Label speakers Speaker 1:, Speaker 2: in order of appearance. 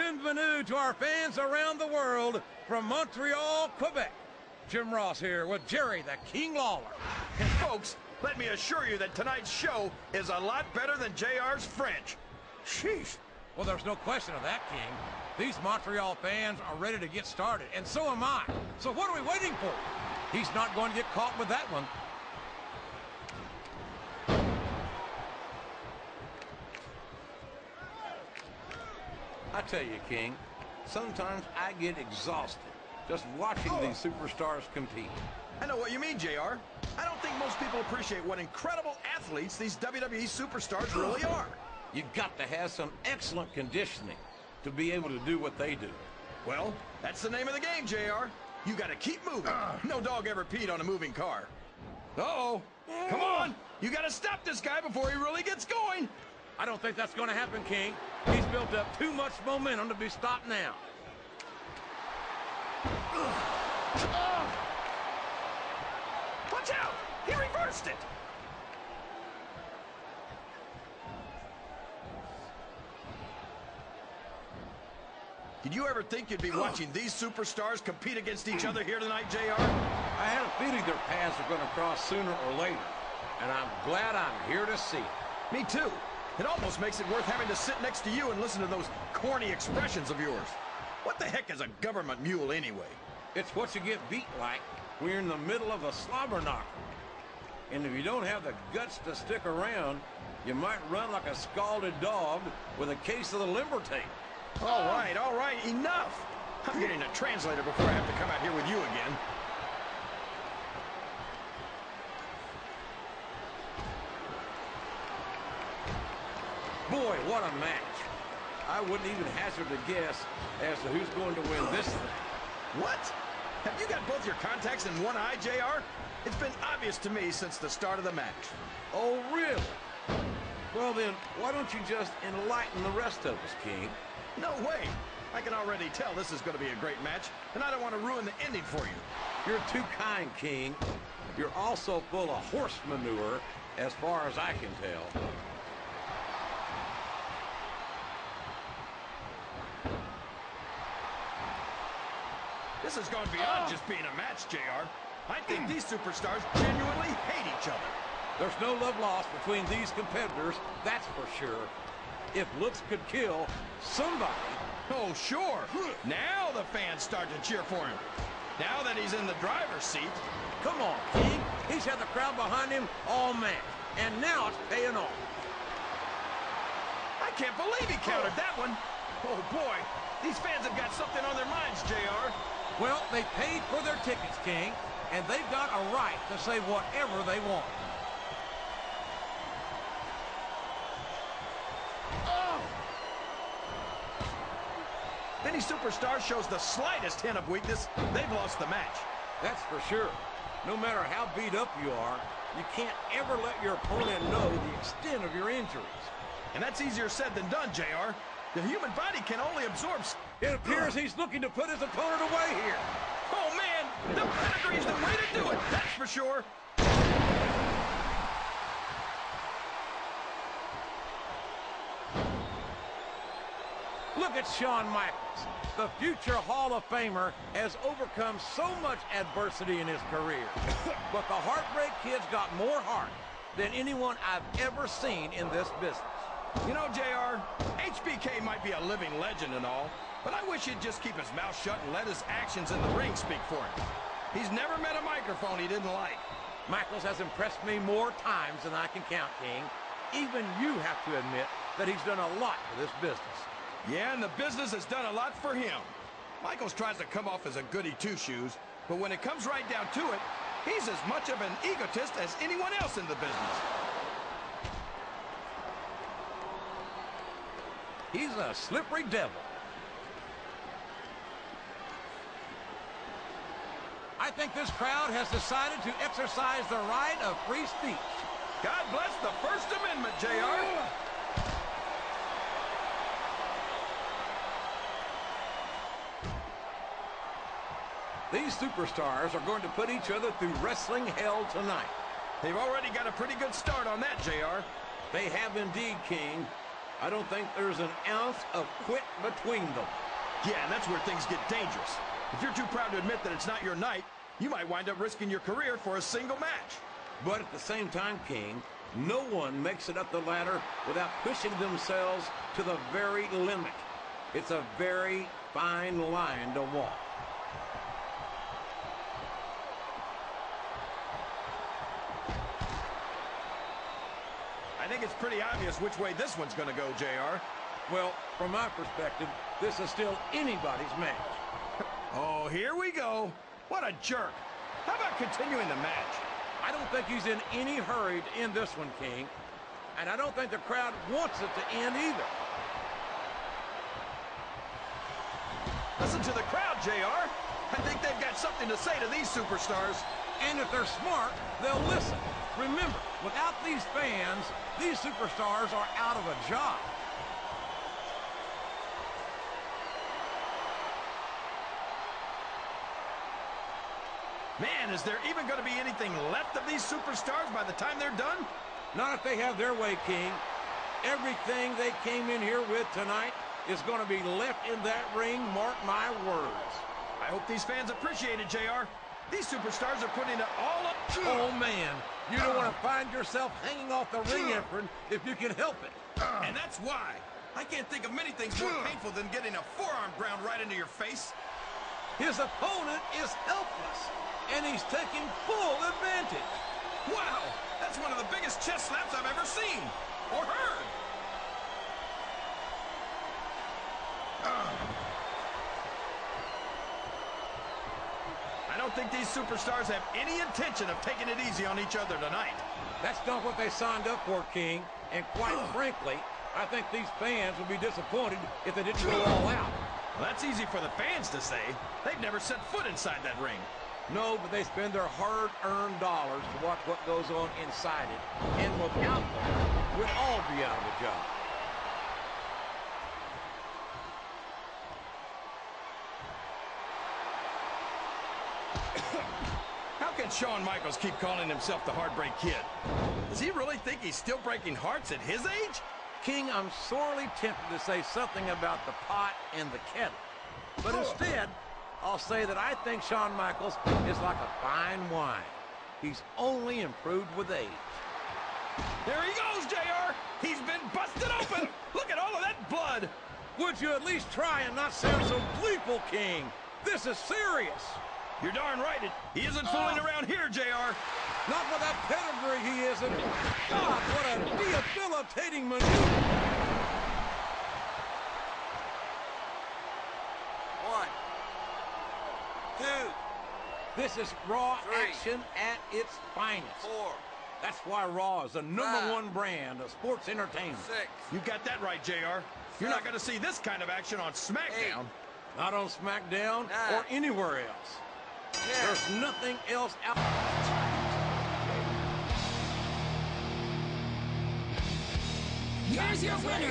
Speaker 1: Bienvenue to our fans around the world from Montreal, Quebec. Jim Ross here with Jerry the King Lawler.
Speaker 2: And folks, let me assure you that tonight's show is a lot better than JR's French. Sheesh.
Speaker 1: Well, there's no question of that, King. These Montreal fans are ready to get started, and so am I. So what are we waiting for? He's not going to get caught with that one. I tell you, King, sometimes I get exhausted just watching these superstars compete.
Speaker 2: I know what you mean, JR. I don't think most people appreciate what incredible athletes these WWE superstars really are.
Speaker 1: You got to have some excellent conditioning to be able to do what they do.
Speaker 2: Well, that's the name of the game, JR. You got to keep moving. No dog ever peed on a moving car. Uh-oh. Come on. You got to stop this guy before he really gets going.
Speaker 1: I don't think that's going to happen, King. He's built up too much momentum to be stopped now.
Speaker 2: Watch out! He reversed it! Did you ever think you'd be watching these superstars compete against each other here tonight, JR?
Speaker 1: I had a feeling their paths are going to cross sooner or later, and I'm glad I'm here to see it.
Speaker 2: Me too. It almost makes it worth having to sit next to you and listen to those corny expressions of yours. What the heck is a government mule anyway?
Speaker 1: It's what you get beat like when you're in the middle of a slobber knocker. And if you don't have the guts to stick around, you might run like a scalded dog with a case of the limber tape.
Speaker 2: All right, enough. I'm getting a translator before I have to come out here with you again.
Speaker 1: Boy, what a match. I wouldn't even hazard a guess as to who's going to win this thing.
Speaker 2: What? Have you got both your contacts in one eye, JR? It's been obvious to me since the start of the match.
Speaker 1: Oh, really? Well then, why don't you just enlighten the rest of us, King?
Speaker 2: No way. I can already tell this is going to be a great match, and I don't want to ruin the ending for you.
Speaker 1: You're too kind, King. You're also full of horse manure, as far as I can tell.
Speaker 2: This has gone beyond just being a match, JR. I think these superstars genuinely hate each other.
Speaker 1: There's no love lost between these competitors, that's for sure. If looks could kill, somebody...
Speaker 2: Oh, sure. Now the fans start to cheer for him. Now that he's in the driver's seat.
Speaker 1: Come on, King. He's had the crowd behind him all match, and now it's paying off.
Speaker 2: I can't believe he countered that one. Oh, boy. These fans have got something on their minds, JR.
Speaker 1: Well, they paid for their tickets, King, and they've got a right to say whatever they want.
Speaker 2: Any superstar shows the slightest hint of weakness, they've lost the match.
Speaker 1: That's for sure. No matter how beat up you are, you can't ever let your opponent know the extent of your injuries.
Speaker 2: And that's easier said than done, JR. The human body can only absorb...
Speaker 1: It appears he's looking to put his opponent away here.
Speaker 2: Oh, man! The pedigree's the way to do it, that's for sure.
Speaker 1: Look at Shawn Michaels. The future Hall of Famer has overcome so much adversity in his career. But the Heartbreak Kid's got more heart than anyone I've ever seen in this business.
Speaker 2: You know, JR, HBK might be a living legend and all, but I wish he'd just keep his mouth shut and let his actions in the ring speak for him. He's never met a microphone he didn't like.
Speaker 1: Michaels has impressed me more times than I can count, King. Even you have to admit that he's done a lot for this business.
Speaker 2: Yeah, and the business has done a lot for him. Michaels tries to come off as a goody two-shoes, but when it comes right down to it, he's as much of an egotist as anyone else in the business.
Speaker 1: He's a slippery devil. I think this crowd has decided to exercise the right of free speech.
Speaker 2: God bless the First Amendment, JR.
Speaker 1: These superstars are going to put each other through wrestling hell tonight.
Speaker 2: They've already got a pretty good start on that, JR.
Speaker 1: They have indeed, King. I don't think there's an ounce of quit between them.
Speaker 2: Yeah, and that's where things get dangerous. If you're too proud to admit that it's not your night, you might wind up risking your career for a single match.
Speaker 1: But at the same time, King, no one makes it up the ladder without pushing themselves to the very limit. It's a very fine line to walk.
Speaker 2: I think it's pretty obvious which way this one's going to go, JR.
Speaker 1: Well, from my perspective, this is still anybody's match.
Speaker 2: Oh, here we go. What a jerk. How about continuing the match?
Speaker 1: I don't think he's in any hurry to end this one, King. And I don't think the crowd wants it to end either.
Speaker 2: Listen to the crowd, JR. I think they've got something to say to these superstars.
Speaker 1: And if they're smart, they'll listen. Remember, without these fans, these superstars are out of a job.
Speaker 2: Man, is there even going to be anything left of these superstars by the time they're done?
Speaker 1: Not if they have their way, King. Everything they came in here with tonight is going to be left in that ring, mark my words.
Speaker 2: I hope these fans appreciate it, JR. These superstars are putting it all up.
Speaker 1: Oh, man. You don't want to find yourself hanging off the ring apron if you can help it.
Speaker 2: And that's why. I can't think of many things more painful than getting a forearm ground right into your face.
Speaker 1: His opponent is helpless, and he's taking full advantage.
Speaker 2: Wow, that's one of the biggest chest slaps I've ever seen or heard. I don't think these superstars have any intention of taking it easy on each other tonight.
Speaker 1: That's not what they signed up for, King. And quite frankly, I think these fans would be disappointed if they didn't go all out.
Speaker 2: Well, that's easy for the fans to say. They've never set foot inside that ring.
Speaker 1: No, but they spend their hard-earned dollars to watch what goes on inside it. And without them, we'd all be out of a job.
Speaker 2: How can Shawn Michaels keep calling himself the Heartbreak Kid? Does he really think he's still breaking hearts at his age?
Speaker 1: King, I'm sorely tempted to say something about the pot and the kettle. But instead, I'll say that I think Shawn Michaels is like a fine wine. He's only improved with age.
Speaker 2: There he goes, JR. He's been busted open. Look at all of that blood.
Speaker 1: Would you at least try and not sound so gleeful, King? This is serious.
Speaker 2: You're darn right. He isn't fooling around here, JR.
Speaker 1: Not with that pedigree, he isn't. God, what a debilitating maneuver.
Speaker 3: 1, 2,
Speaker 1: This is Raw
Speaker 3: 3,
Speaker 1: action at its finest.
Speaker 3: 4,
Speaker 1: That's why Raw is the number
Speaker 3: 5,
Speaker 1: one brand of sports entertainment.
Speaker 3: 6.
Speaker 2: You got that right, JR. You're not going to see this kind of action on SmackDown.
Speaker 1: Not on SmackDown
Speaker 3: 9,
Speaker 1: or anywhere else.
Speaker 3: 10.
Speaker 1: There's nothing else out.
Speaker 4: Here's your winner,